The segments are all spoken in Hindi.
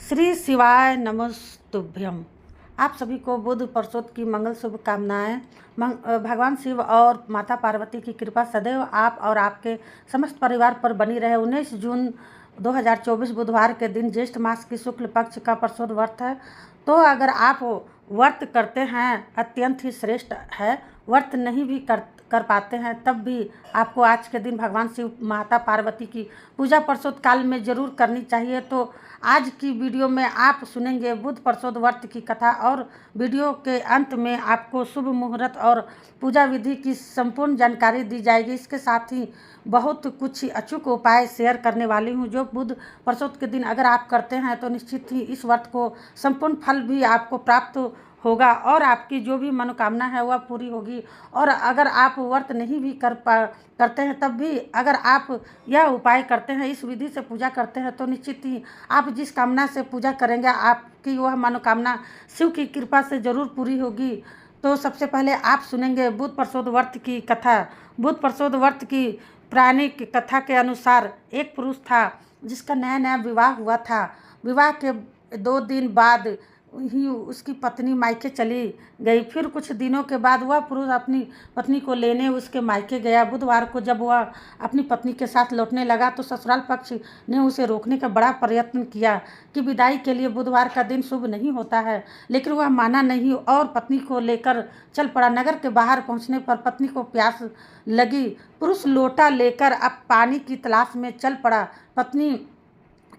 श्री शिवाय नमस्तुभ्यम। आप सभी को बुध प्रसोद की मंगल शुभकामनाएं। भगवान शिव और माता पार्वती की कृपा सदैव आप और आपके समस्त परिवार पर बनी रहे। 19 जून 2024 बुधवार के दिन ज्येष्ठ मास की शुक्ल पक्ष का प्रसोद व्रत है। तो अगर आप व्रत करते हैं अत्यंत ही श्रेष्ठ है, व्रत नहीं भी कर पाते हैं तब भी आपको आज के दिन भगवान शिव माता पार्वती की पूजा प्रसोद काल में ज़रूर करनी चाहिए। तो आज की वीडियो में आप सुनेंगे बुध प्रसोद व्रत की कथा और वीडियो के अंत में आपको शुभ मुहूर्त और पूजा विधि की संपूर्ण जानकारी दी जाएगी। इसके साथ ही बहुत कुछ अचूक उपाय शेयर करने वाली हूँ जो बुध प्रसोद के दिन अगर आप करते हैं तो निश्चित ही इस व्रत को संपूर्ण फल भी आपको प्राप्त होगा और आपकी जो भी मनोकामना है वह पूरी होगी। और अगर आप व्रत नहीं भी करते हैं तब भी अगर आप यह उपाय करते हैं, इस विधि से पूजा करते हैं तो निश्चित ही आप जिस कामना से पूजा करेंगे आपकी वह मनोकामना शिव की कृपा से ज़रूर पूरी होगी। तो सबसे पहले आप सुनेंगे बुध प्रसोद व्रत की कथा। बुध प्रसोद व्रत की पौराणिक कथा के अनुसार एक पुरुष था जिसका नया नया विवाह हुआ था। विवाह के 2 दिन बाद ही उसकी पत्नी मायके चली गई। फिर कुछ दिनों के बाद वह पुरुष अपनी पत्नी को लेने उसके मायके गया। बुधवार को जब वह अपनी पत्नी के साथ लौटने लगा तो ससुराल पक्ष ने उसे रोकने का बड़ा प्रयत्न किया कि विदाई के लिए बुधवार का दिन शुभ नहीं होता है, लेकिन वह माना नहीं और पत्नी को लेकर चल पड़ा। नगर के बाहर पहुंचने पर पत्नी को प्यास लगी। पुरुष लोटा लेकर अब पानी की तलाश में चल पड़ा। पत्नी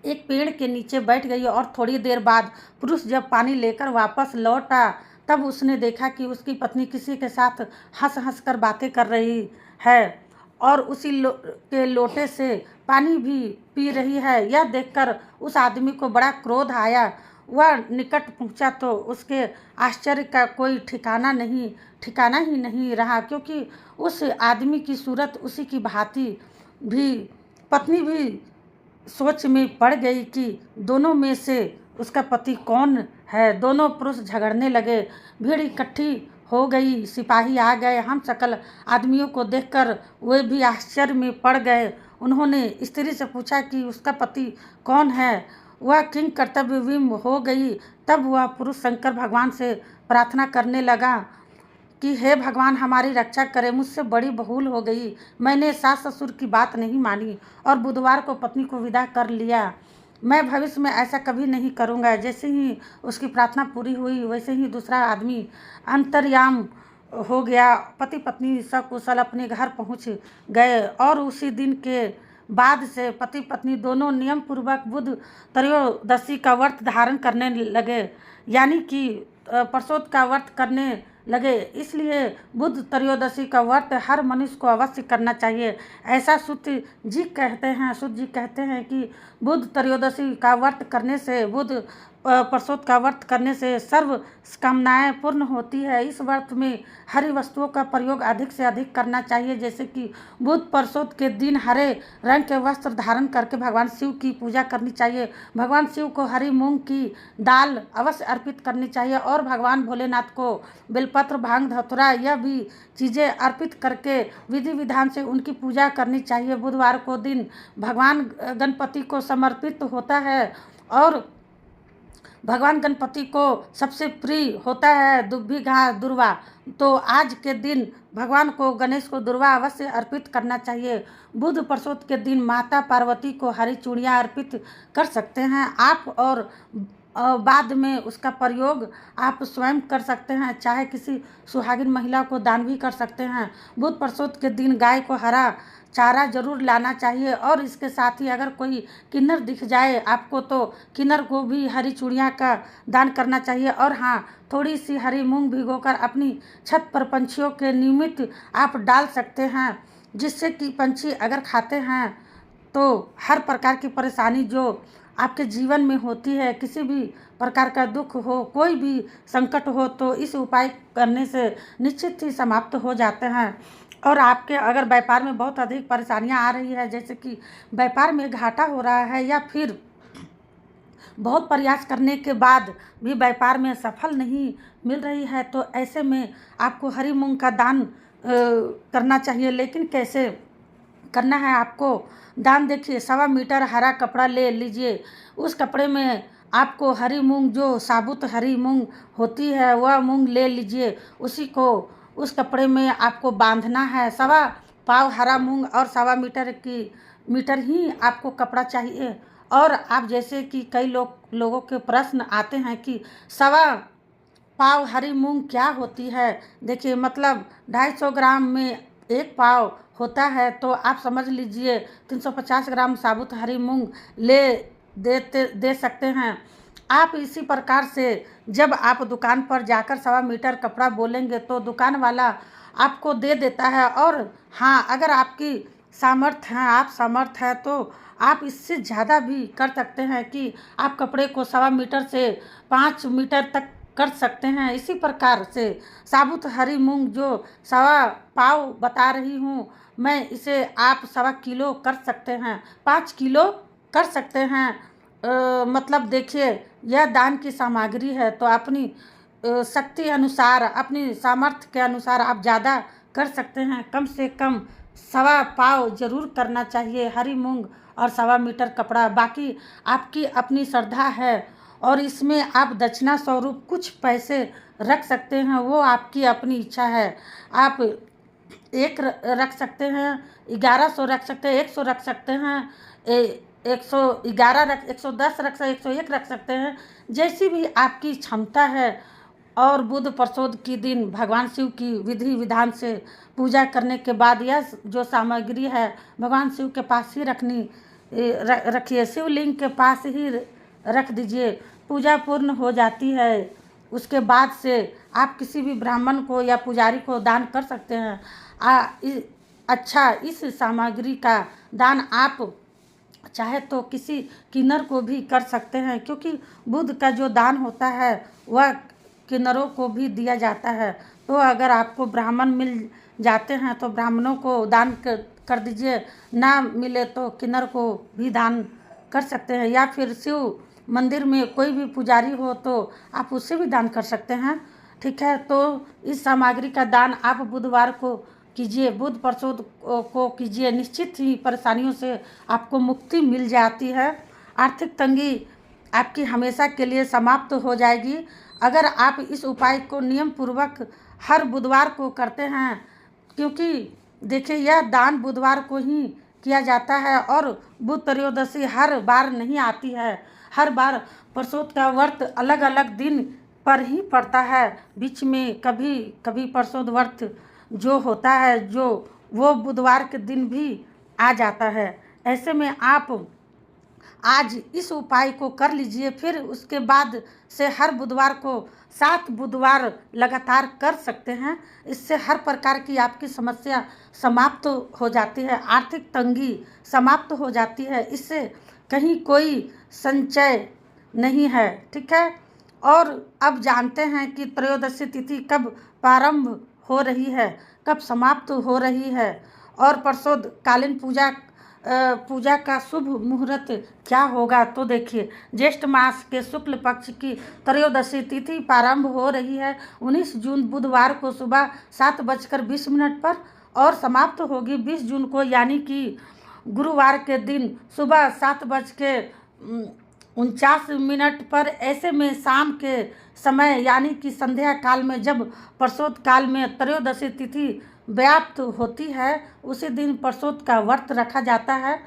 एक पेड़ के नीचे बैठ गई और थोड़ी देर बाद पुरुष जब पानी लेकर वापस लौटा तब उसने देखा कि उसकी पत्नी किसी के साथ हंस हंस कर बातें कर रही है और उसी के लोटे से पानी भी पी रही है। यह देखकर उस आदमी को बड़ा क्रोध आया। वह निकट पहुंचा तो उसके आश्चर्य का कोई ठिकाना ही नहीं रहा, क्योंकि उस आदमी की सूरत उसी की भांति भी। पत्नी भी सोच में पड़ गई कि दोनों में से उसका पति कौन है। दोनों पुरुष झगड़ने लगे। भीड़ इकट्ठी हो गई। सिपाही आ गए। हम सकल आदमियों को देखकर वे भी आश्चर्य में पड़ गए। उन्होंने स्त्री से पूछा कि उसका पति कौन है। वह किंग कर्तव्य विम्ब हो गई। तब वह पुरुष शंकर भगवान से प्रार्थना करने लगा कि हे भगवान, हमारी रक्षा करें, मुझसे बड़ी भूल हो गई। मैंने सास ससुर की बात नहीं मानी और बुधवार को पत्नी को विदा कर लिया। मैं भविष्य में ऐसा कभी नहीं करूँगा। जैसे ही उसकी प्रार्थना पूरी हुई वैसे ही दूसरा आदमी अंतर्याम हो गया। पति पत्नी सकुशल अपने घर पहुँच गए और उसी दिन के बाद से पति पत्नी दोनों नियम पूर्वक बुध त्रयोदशी का व्रत धारण करने लगे, यानी कि प्रसोद का व्रत करने लगे। इसलिए बुध त्रयोदशी का व्रत हर मनुष्य को अवश्य करना चाहिए। ऐसा शुद्ध जी कहते हैं कि बुध त्रयोदशी का व्रत करने से प्रसोद का व्रत करने से सर्व कामनाएं पूर्ण होती है। इस व्रत में हरी वस्तुओं का प्रयोग अधिक से अधिक करना चाहिए, जैसे कि बुध प्रसोद के दिन हरे रंग के वस्त्र धारण करके भगवान शिव की पूजा करनी चाहिए। भगवान शिव को हरी मूंग की दाल अवश्य अर्पित करनी चाहिए और भगवान भोलेनाथ को बेलपत्र, भांग, धतूरा यह भी चीज़ें अर्पित करके विधि विधान से उनकी पूजा करनी चाहिए। बुधवार को दिन भगवान गणपति को समर्पित होता है और भगवान गणपति को सबसे प्रिय होता है दुब्बी घास दुर्वा। तो आज के दिन भगवान को गणेश को दुर्वा अवश्य अर्पित करना चाहिए। बुध प्रसोद के दिन माता पार्वती को हरी चूड़ियाँ अर्पित कर सकते हैं आप और बाद में उसका प्रयोग आप स्वयं कर सकते हैं, चाहे किसी सुहागिन महिला को दान भी कर सकते हैं। बुध प्रसोद के दिन गाय को हरा चारा जरूर लाना चाहिए और इसके साथ ही अगर कोई किन्नर दिख जाए आपको तो किन्नर को भी हरी चूड़ियाँ का दान करना चाहिए। और हाँ, थोड़ी सी हरी मूंग भिगोकर अपनी छत पर पंछियों के निमित्त आप डाल सकते हैं, जिससे कि पंछी अगर खाते हैं तो हर प्रकार की परेशानी जो आपके जीवन में होती है, किसी भी प्रकार का दुख हो, कोई भी संकट हो, तो इस उपाय करने से निश्चित ही समाप्त हो जाते हैं। और आपके अगर व्यापार में बहुत अधिक परेशानियां आ रही है, जैसे कि व्यापार में घाटा हो रहा है या फिर बहुत प्रयास करने के बाद भी व्यापार में सफल नहीं मिल रही है, तो ऐसे में आपको हरी मूंग का दान करना चाहिए। लेकिन कैसे करना है आपको दान? देखिए, 1.25 मीटर हरा कपड़ा ले लीजिए। उस कपड़े में आपको हरी मूंग, जो साबुत हरी मूंग होती है वह मूंग ले लीजिए, उसी को उस कपड़े में आपको बांधना है। 1.25 हरा मूंग और 1.25 मीटर ही आपको कपड़ा चाहिए। और आप जैसे कि कई लोगों के प्रश्न आते हैं कि 1.25 हरी मूंग क्या होती है। देखिए, मतलब 250 ग्राम में 1 पाव होता है, तो आप समझ लीजिए 350 ग्राम साबुत हरी मूंग दे सकते हैं आप। इसी प्रकार से जब आप दुकान पर जाकर 1.25 मीटर कपड़ा बोलेंगे तो दुकान वाला आपको दे देता है। और हाँ, अगर आपकी सामर्थ्य है, आप समर्थ है, तो आप इससे ज़्यादा भी कर सकते हैं कि आप कपड़े को 1.25 मीटर से 5 मीटर तक कर सकते हैं। इसी प्रकार से साबुत हरी मूंग जो 1.25 पाव बता रही हूँ मैं, इसे आप 1.25 किलो कर सकते हैं, 5 किलो कर सकते हैं। मतलब देखिए, यह दान की सामग्री है, तो अपनी शक्ति अनुसार, अपनी सामर्थ्य के अनुसार आप ज़्यादा कर सकते हैं। कम से कम 1.25 पाव जरूर करना चाहिए हरी मूंग और 1.25 मीटर कपड़ा। बाकी आपकी अपनी श्रद्धा है, और इसमें आप दक्षिणा स्वरूप कुछ पैसे रख सकते हैं, वो आपकी अपनी इच्छा है। आप एक रख सकते हैं, 1100 रख सकते हैं, 100 रख सकते हैं, 111 रख 110 रख सकते, 101 रख सकते हैं, जैसी भी आपकी क्षमता है। और बुध प्रसोद के दिन भगवान शिव की विधि विधान से पूजा करने के बाद यह जो सामग्री है भगवान शिव के पास ही रखिए, शिवलिंग के पास ही रख दीजिए। पूजा पूर्ण हो जाती है, उसके बाद से आप किसी भी ब्राह्मण को या पुजारी को दान कर सकते हैं। अच्छा, इस सामग्री का दान आप चाहे तो किसी किन्नर को भी कर सकते हैं, क्योंकि बुध का जो दान होता है वह किन्नरों को भी दिया जाता है। तो अगर आपको ब्राह्मण मिल जाते हैं तो ब्राह्मणों को दान कर दीजिए, ना मिले तो किन्नर को भी दान कर सकते हैं, या फिर शिव मंदिर में कोई भी पुजारी हो तो आप उससे भी दान कर सकते हैं। ठीक है, तो इस सामग्री का दान आप बुधवार को कीजिए, बुध प्रसोद को कीजिए। निश्चित ही परेशानियों से आपको मुक्ति मिल जाती है। आर्थिक तंगी आपकी हमेशा के लिए समाप्त हो जाएगी अगर आप इस उपाय को नियम पूर्वक हर बुधवार को करते हैं, क्योंकि देखिए, यह दान बुधवार को ही किया जाता है और बुध त्रयोदशी हर बार नहीं आती है। हर बार प्रसोद का व्रत अलग अलग दिन पर ही पड़ता है। बीच में कभी कभी प्रसोद व्रत जो होता है जो वो बुधवार के दिन भी आ जाता है। ऐसे में आप आज इस उपाय को कर लीजिए, फिर उसके बाद से हर बुधवार को 7 बुधवार लगातार कर सकते हैं। इससे हर प्रकार की आपकी समस्या समाप्त हो जाती है, आर्थिक तंगी समाप्त हो जाती है, इससे कहीं कोई संचय नहीं है। ठीक है, और अब जानते हैं कि त्रयोदशी तिथि कब प्रारंभ हो रही है, कब समाप्त हो रही है, और प्रसोद कालीन पूजा का शुभ मुहूर्त क्या होगा। तो देखिए, ज्येष्ठ मास के शुक्ल पक्ष की त्रयोदशी तिथि प्रारंभ हो रही है 19 जून बुधवार को सुबह 7:20 पर, और समाप्त होगी 20 जून को, यानी कि गुरुवार के दिन सुबह 7:49 पर। ऐसे में शाम के समय यानी कि संध्या काल में, जब प्रसोद काल में त्रयोदशी तिथि व्याप्त होती है, उसी दिन प्रसोद का व्रत रखा जाता है।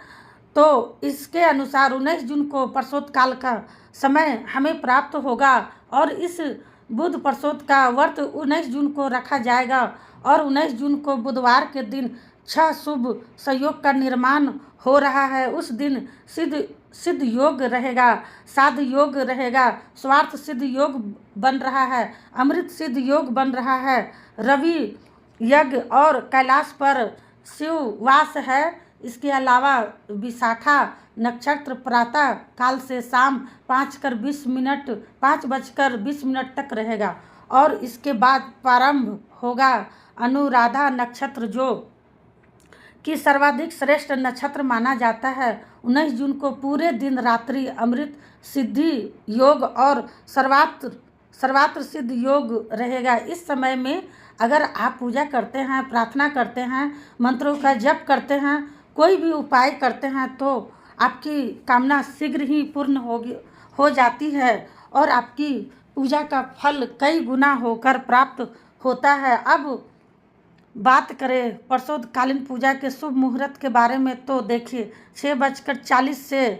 तो इसके अनुसार 19 जून को प्रसोद काल का समय हमें प्राप्त होगा, और इस बुध प्रसोद का व्रत 19 जून को रखा जाएगा, और 19 जून को बुधवार के दिन 6 शुभ संयोग का निर्माण हो रहा है। उस दिन सिद्ध योग रहेगा, साध योग रहेगा, स्वार्थ सिद्ध योग बन रहा है, अमृत सिद्ध योग बन रहा है, रवि यज्ञ और कैलाश पर शिव वास है। इसके अलावा विशाखा नक्षत्र प्रातः काल से शाम 5:20 तक रहेगा, और इसके बाद प्रारंभ होगा अनुराधा नक्षत्र, जो कि सर्वाधिक श्रेष्ठ नक्षत्र माना जाता है। 19 जून को पूरे दिन रात्रि अमृत सिद्धि योग और सर्वात्र सिद्ध योग रहेगा। इस समय में अगर आप पूजा करते हैं, प्रार्थना करते हैं, मंत्रों का जप करते हैं, कोई भी उपाय करते हैं, तो आपकी कामना शीघ्र ही पूर्ण हो जाती है और आपकी पूजा का फल कई गुना होकर प्राप्त होता है। अब बात करें प्रदोषकालीन पूजा के शुभ मुहूर्त के बारे में, तो देखिए 6:40 से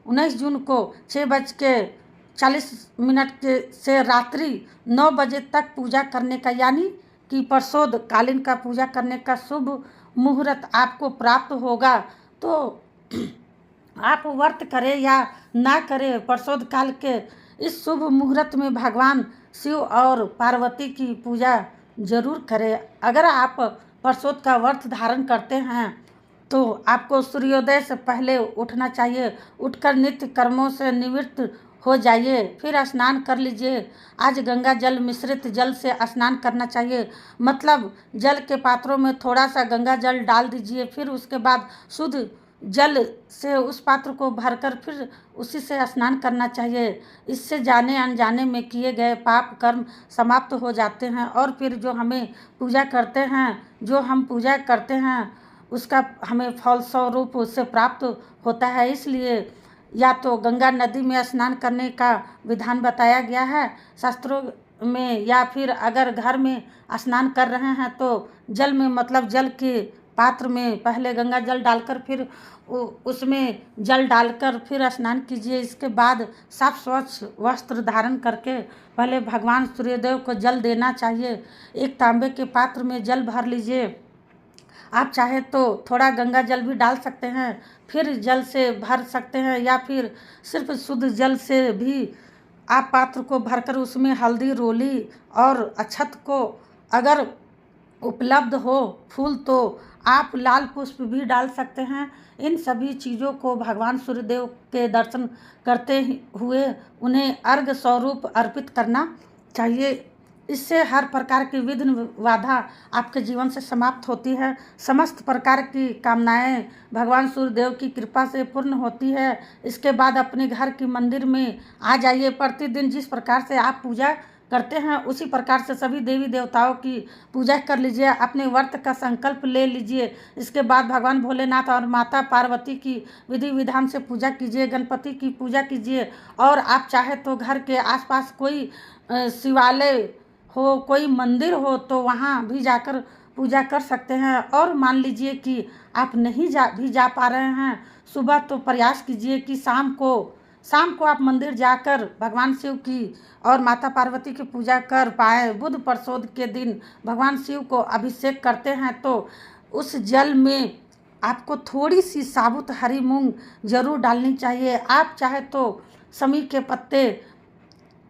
19 जून को 6:40 से रात्रि 9 बजे तक पूजा करने का, यानी कि प्रदोषकालीन का पूजा करने का शुभ मुहूर्त आपको प्राप्त होगा। तो आप व्रत करें या ना करें, प्रदोषकाल के इस शुभ मुहूर्त में भगवान शिव और पार्वती की पूजा जरूर करें। अगर आप प्रदोष का व्रत धारण करते हैं तो आपको सूर्योदय से पहले उठना चाहिए। उठकर नित्य कर्मों से निवृत्त हो जाइए, फिर स्नान कर लीजिए। आज गंगा जल मिश्रित जल से स्नान करना चाहिए, मतलब जल के पात्रों में थोड़ा सा गंगा जल डाल दीजिए, फिर उसके बाद शुद्ध जल से उस पात्र को भरकर फिर उसी से स्नान करना चाहिए। इससे जाने अनजाने में किए गए पाप कर्म समाप्त हो जाते हैं और फिर जो हम पूजा करते हैं उसका हमें फल स्वरूप उससे प्राप्त होता है। इसलिए या तो गंगा नदी में स्नान करने का विधान बताया गया है शास्त्रों में, या फिर अगर घर में स्नान कर रहे हैं तो जल में, मतलब जल के पात्र में पहले गंगा जल डालकर फिर उसमें जल डालकर फिर स्नान कीजिए। इसके बाद साफ स्वच्छ वस्त्र धारण करके पहले भगवान सूर्यदेव को जल देना चाहिए। एक तांबे के पात्र में जल भर लीजिए। आप चाहे तो थोड़ा गंगा जल भी डाल सकते हैं, फिर जल से भर सकते हैं, या फिर सिर्फ शुद्ध जल से भी आप पात्र को भरकर उसमें हल्दी, रोली और अक्षत को अगर उपलब्ध हो फूल तो आप लाल पुष्प भी डाल सकते हैं। इन सभी चीज़ों को भगवान सूर्यदेव के दर्शन करते हुए उन्हें अर्घ्य स्वरूप अर्पित करना चाहिए। इससे हर प्रकार की विघ्न बाधा आपके जीवन से समाप्त होती है। समस्त प्रकार की कामनाएं भगवान सूर्यदेव की कृपा से पूर्ण होती है। इसके बाद अपने घर के मंदिर में आ जाइए। प्रतिदिन जिस प्रकार से आप पूजा करते हैं उसी प्रकार से सभी देवी देवताओं की पूजा कर लीजिए। अपने व्रत का संकल्प ले लीजिए। इसके बाद भगवान भोलेनाथ और माता पार्वती की विधि विधान से पूजा कीजिए। गणपति की पूजा कीजिए और आप चाहे तो घर के आसपास कोई शिवालय हो, कोई मंदिर हो तो वहाँ भी जाकर पूजा कर सकते हैं। और मान लीजिए कि आप नहीं जा पा रहे हैं सुबह, तो प्रयास कीजिए कि शाम को आप मंदिर जाकर भगवान शिव की और माता पार्वती की पूजा कर पाए। बुध प्रदोष के दिन भगवान शिव को अभिषेक करते हैं तो उस जल में आपको थोड़ी सी साबुत हरी मूंग जरूर डालनी चाहिए। आप चाहे तो समी के पत्ते,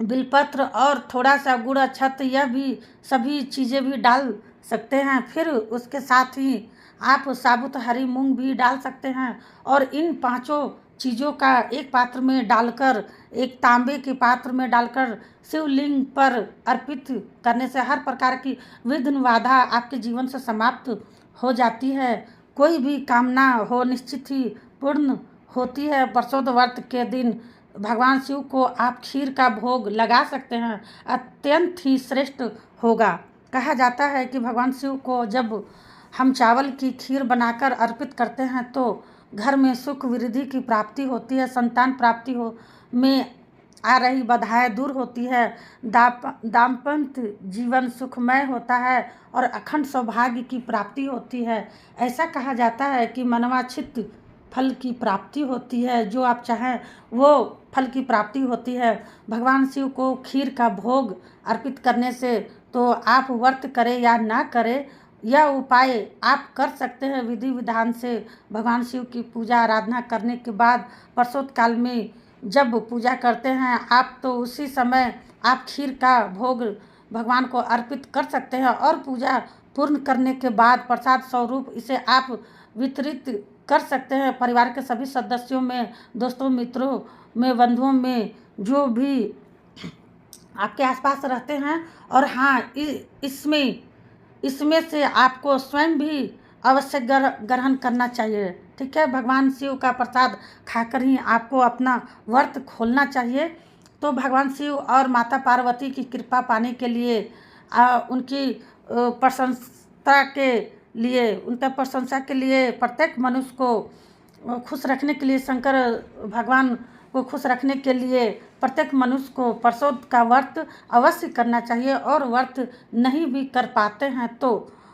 बिलपत्र और थोड़ा सा गुड़, अक्षत, यह भी सभी चीज़ें भी डाल सकते हैं। फिर उसके साथ ही आप साबुत हरी मूंग भी डाल सकते हैं और इन पांचों चीज़ों का एक पात्र में डालकर, एक तांबे के पात्र में डालकर शिवलिंग पर अर्पित करने से हर प्रकार की विघ्न बाधा आपके जीवन से समाप्त हो जाती है। कोई भी कामना हो निश्चित ही पूर्ण होती है। प्रदोष व्रत के दिन भगवान शिव को आप खीर का भोग लगा सकते हैं, अत्यंत ही श्रेष्ठ होगा। कहा जाता है कि भगवान शिव को जब हम चावल की खीर बनाकर अर्पित करते हैं तो घर में सुख वृद्धि की प्राप्ति होती है, संतान प्राप्ति में आ रही बाधाएं दूर होती है, दाम्पत्य जीवन सुखमय होता है और अखंड सौभाग्य की प्राप्ति होती है। ऐसा कहा जाता है कि मनवांछित फल की प्राप्ति होती है, जो आप चाहें वो फल की प्राप्ति होती है। भगवान शिव को खीर का भोग अर्पित करने से तो आप व्रत करें या ना करें, यह उपाय आप कर सकते हैं विधि विधान से। भगवान शिव की पूजा आराधना करने के बाद प्रदोष काल में जब पूजा करते हैं आप, तो उसी समय आप खीर का भोग भगवान को अर्पित कर सकते हैं और पूजा पूर्ण करने के बाद प्रसाद स्वरूप इसे आप वितरित कर सकते हैं परिवार के सभी सदस्यों में, दोस्तों, मित्रों में, बंधुओं में, जो भी आपके आसपास रहते हैं। और हाँ, इसमें से आपको स्वयं भी अवश्य ग्रहण करना चाहिए। ठीक है, भगवान शिव का प्रसाद खाकर ही आपको अपना व्रत खोलना चाहिए। तो भगवान शिव और माता पार्वती की कृपा पाने के लिए, उनकी प्रशंसा के लिए प्रत्येक मनुष्य को खुश रखने के लिए शंकर भगवान को खुश रखने के लिए प्रत्येक मनुष्य को परसोद का व्रत अवश्य करना चाहिए, और व्रत नहीं भी कर पाते हैं तो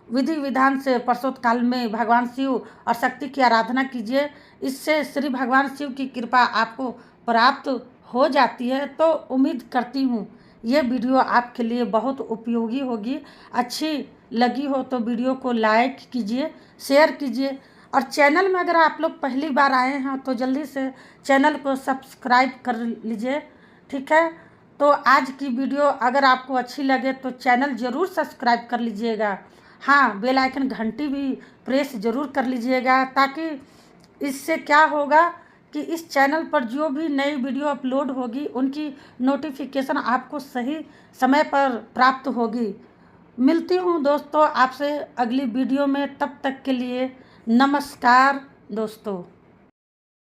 विधि विधान से परसोद काल में भगवान शिव और शक्ति की आराधना कीजिए। इससे श्री भगवान शिव की कृपा आपको प्राप्त हो जाती है। तो उम्मीद करती हूँ ये वीडियो आपके लिए बहुत उपयोगी होगी। अच्छी लगी हो तो वीडियो को लाइक कीजिए, शेयर कीजिए, और चैनल में अगर आप लोग पहली बार आए हैं तो जल्दी से चैनल को सब्सक्राइब कर लीजिए, ठीक है। तो आज की वीडियो अगर आपको अच्छी लगे तो चैनल ज़रूर सब्सक्राइब कर लीजिएगा। हाँ, बेल आइकन घंटी भी प्रेस ज़रूर कर लीजिएगा, ताकि इससे क्या होगा कि इस चैनल पर जो भी नई वीडियो अपलोड होगी उनकी नोटिफिकेशन आपको सही समय पर प्राप्त होगी। मिलती हूँ दोस्तों आपसे अगली वीडियो में, तब तक के लिए नमस्कार दोस्तों।